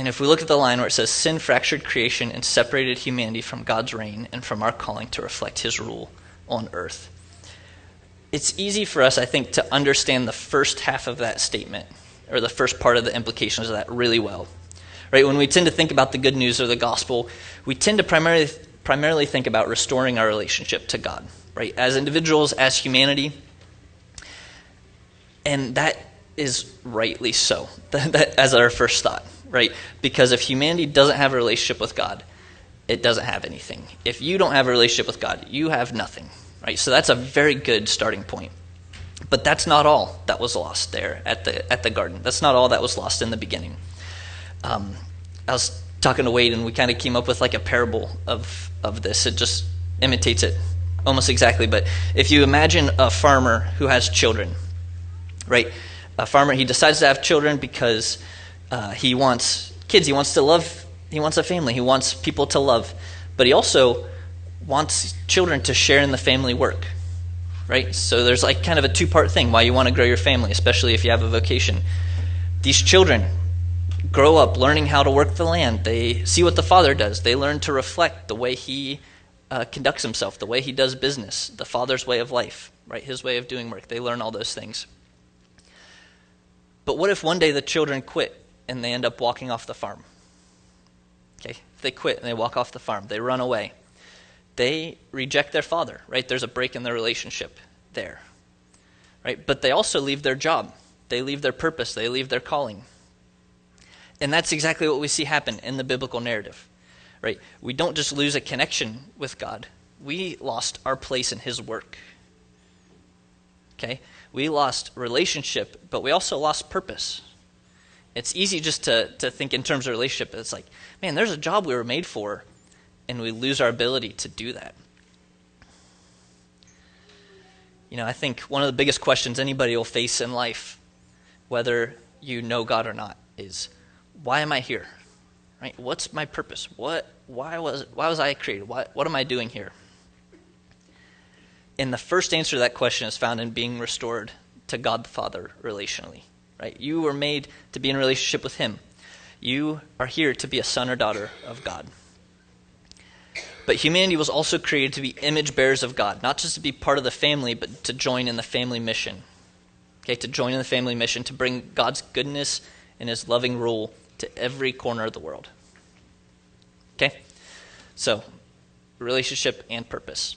And if we look at the line where it says, sin fractured creation and separated humanity from God's reign and from our calling to reflect his rule on earth. It's easy for us, I think, to understand the first half of that statement, or the first part of the implications of that really well. Right? When we tend to think about the good news or the gospel, we tend to primarily think about restoring our relationship to God, right? As individuals, as humanity. And that is rightly so, that as our first thought, right? Because if humanity doesn't have a relationship with God, it doesn't have anything. If you don't have a relationship with God, you have nothing, right? So that's a very good starting point. But that's not all that was lost there at the garden. That's not all that was lost in the beginning. I was talking to Wade, and we kind of came up with like a parable of this. It just imitates it almost exactly. But if you imagine a farmer who has children, right? A farmer, he decides to have children because he wants kids. He wants to love. He wants a family. He wants people to love. But he also wants children to share in the family work, right? So there's like kind of a two-part thing why you want to grow your family, especially if you have a vocation. These children grow up learning how to work the land. They see what the father does. They learn to reflect the way he conducts himself, the way he does business, the father's way of life, right? His way of doing work. They learn all those things. But what if one day the children quit and they end up walking off the farm? Okay, if they quit and they walk off the farm, they run away. They reject their father, right? There's a break in their relationship there, right? But they also leave their job. They leave their purpose. They leave their calling. And that's exactly what we see happen in the biblical narrative, right? We don't just lose a connection with God. We lost our place in his work, okay? We lost relationship, but we also lost purpose. It's easy just to think in terms of relationship. It's like, man, there's a job we were made for, and we lose our ability to do that. You know, I think one of the biggest questions anybody will face in life, whether you know God or not, is, why am I here? Right? What's my purpose? Why was I created? What am I doing here? And the first answer to that question is found in being restored to God the Father relationally. Right? You were made to be in a relationship with him. You are here to be a son or daughter of God. But humanity was also created to be image bearers of God, not just to be part of the family, but to join in the family mission. Okay, to join in the family mission, to bring God's goodness and his loving rule to every corner of the world. Okay? So, relationship and purpose.